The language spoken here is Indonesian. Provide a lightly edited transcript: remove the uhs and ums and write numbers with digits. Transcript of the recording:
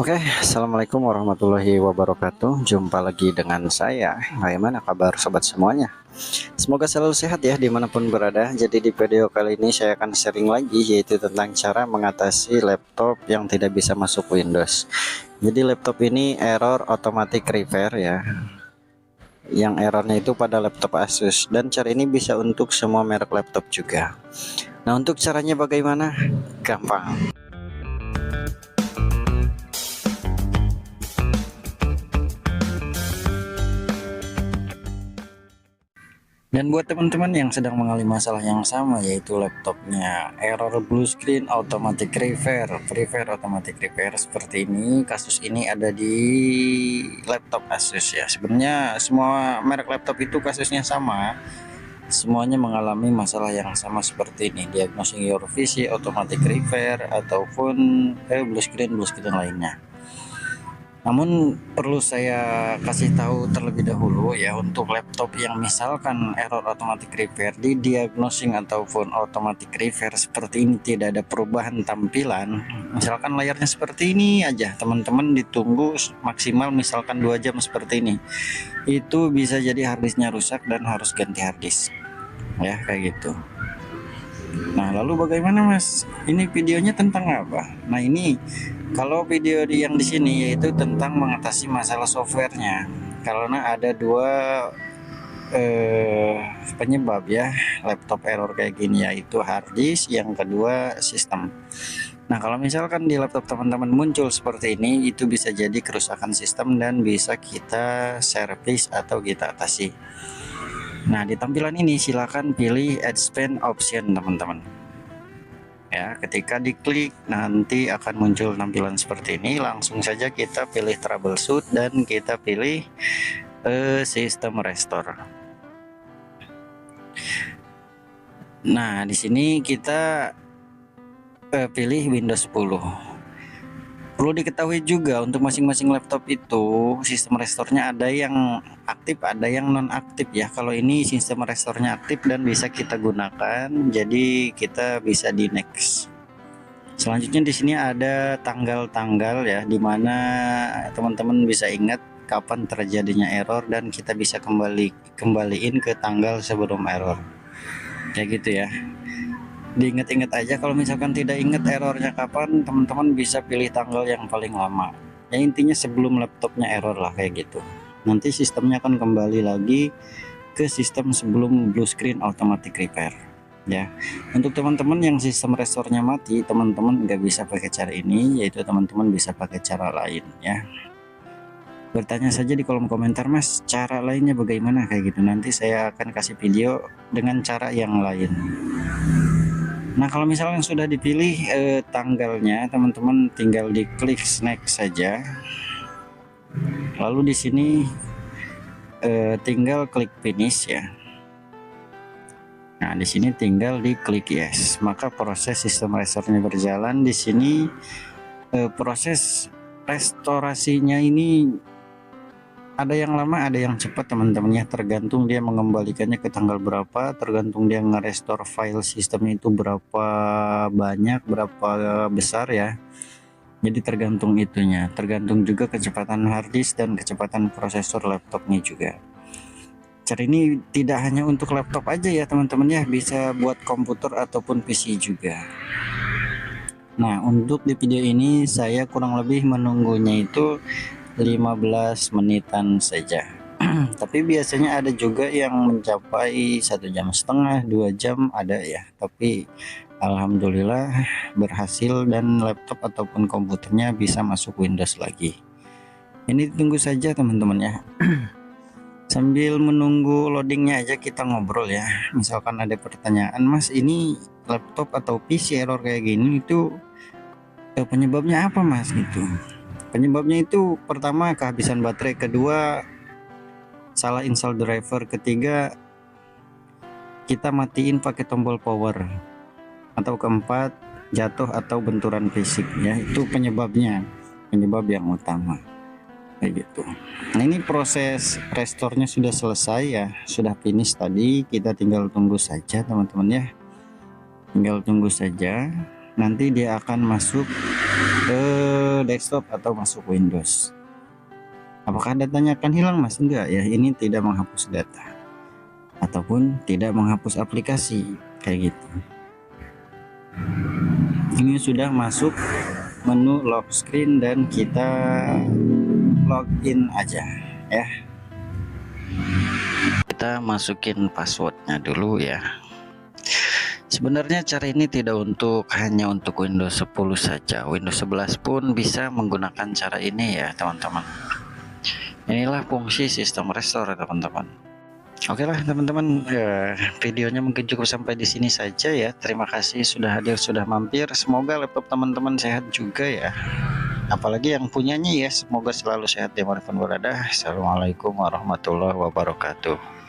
Oke, assalamualaikum warahmatullahi wabarakatuh. Jumpa lagi dengan saya. Bagaimana kabar sobat semuanya? Semoga selalu sehat ya dimanapun berada. Jadi di video kali ini saya akan sharing lagi, yaitu tentang cara mengatasi laptop yang tidak bisa masuk Windows. Jadi laptop ini error automatic repair ya. Yang errornya itu pada laptop Asus, dan cara ini bisa untuk semua merek laptop juga. Nah, untuk caranya bagaimana? Gampang. Dan buat teman-teman yang sedang mengalami masalah yang sama, yaitu laptopnya error blue screen automatic repair, automatic repair seperti ini. Kasus ini ada di laptop Asus ya. Sebenarnya semua merek laptop itu kasusnya sama. Semuanya mengalami masalah yang sama seperti ini, diagnosing your PC automatic repair ataupun blue screen lainnya. Namun perlu saya kasih tahu terlebih dahulu ya, untuk laptop yang misalkan error automatic repair di diagnosing ataupun automatic repair seperti ini, tidak ada perubahan tampilan, misalkan layarnya seperti ini aja, teman-teman ditunggu maksimal misalkan 2 jam seperti ini, itu bisa jadi harddisknya rusak dan harus ganti harddisk ya, kayak gitu. Nah, lalu bagaimana Mas? Ini videonya tentang apa? Nah, ini kalau video yang di sini yaitu tentang mengatasi masalah softwarenya. Karena ada dua penyebab ya laptop error kayak gini, yaitu harddisk, yang kedua sistem. Nah, kalau misalkan di laptop teman-teman muncul seperti ini, itu bisa jadi kerusakan sistem dan bisa kita servis atau kita atasi. Nah, di tampilan ini silakan pilih expand option teman-teman ya. Ketika diklik nanti akan muncul tampilan seperti ini. Langsung saja kita pilih troubleshoot dan kita pilih system restore. Nah, di sini kita pilih Windows 10. Perlu diketahui juga untuk masing-masing laptop itu sistem restore-nya ada yang aktif, ada yang non aktif ya. Kalau ini sistem restore-nya aktif dan bisa kita gunakan, jadi kita bisa di next. Selanjutnya di sini ada tanggal-tanggal ya, dimana teman-teman bisa ingat kapan terjadinya error dan kita bisa kembaliin ke tanggal sebelum error, kayak gitu ya. Diingat-ingat aja, kalau misalkan tidak ingat errornya kapan, teman-teman bisa pilih tanggal yang paling lama ya, intinya sebelum laptopnya error lah, kayak gitu. Nanti sistemnya akan kembali lagi ke sistem sebelum blue screen automatic repair ya. Untuk teman-teman yang sistem restore-nya mati, teman-teman nggak bisa pakai cara ini, yaitu teman-teman bisa pakai cara lain ya. Bertanya saja di kolom komentar, Mas, cara lainnya bagaimana, kayak gitu. Nanti saya akan kasih video dengan cara yang lain. Nah, kalau misalnya sudah dipilih tanggalnya, teman-teman tinggal diklik next saja. Lalu di sini tinggal klik finish ya. Nah, di sini tinggal diklik yes. Maka proses sistem restore-nya berjalan. Di sini proses restorasinya ini ada yang lama, ada yang cepat teman-teman ya, tergantung dia mengembalikannya ke tanggal berapa, tergantung dia nge-restore file sistemnya itu berapa banyak, berapa besar ya. Jadi tergantung itunya, tergantung juga kecepatan harddisk dan kecepatan prosesor laptopnya juga. Cara ini tidak hanya untuk laptop aja ya teman-teman ya, bisa buat komputer ataupun PC juga. Nah, untuk di video ini saya kurang lebih menunggunya itu 15 menitan saja. Tapi biasanya ada juga yang mencapai 1,5 jam, 2 jam ada ya. Tapi alhamdulillah berhasil dan laptop ataupun komputernya bisa masuk Windows lagi. Ini tunggu saja teman-teman ya. Sambil menunggu loadingnya aja kita ngobrol ya. Misalkan ada pertanyaan, Mas, ini laptop atau PC error kayak gini itu penyebabnya apa, Mas, gitu. Penyebabnya itu pertama kehabisan baterai, kedua salah install driver, ketiga kita matiin pakai tombol power, atau keempat jatuh atau benturan fisik ya. Itu penyebabnya, penyebab yang utama kayak gitu. Nah, ini proses restore-nya sudah selesai ya, sudah finish tadi. Kita tinggal tunggu saja teman-teman ya, tinggal tunggu saja, nanti dia akan masuk desktop atau masuk Windows. Apakah datanya akan hilang, Mas? Enggak ya, ini tidak menghapus data ataupun tidak menghapus aplikasi kayak gitu. Ini sudah masuk menu lock screen dan kita login aja ya. Kita masukin passwordnya dulu ya. Sebenarnya cara ini tidak hanya untuk Windows 10 saja, Windows 11 pun bisa menggunakan cara ini ya teman-teman. Inilah fungsi sistem restore teman-teman. Oke lah teman-teman, videonya mungkin cukup sampai di sini saja ya. Terima kasih sudah hadir, sudah mampir. Semoga laptop teman-teman sehat juga ya. Apalagi yang punyanya ya, semoga selalu sehat dimanapun berada. Assalamualaikum warahmatullahi wabarakatuh.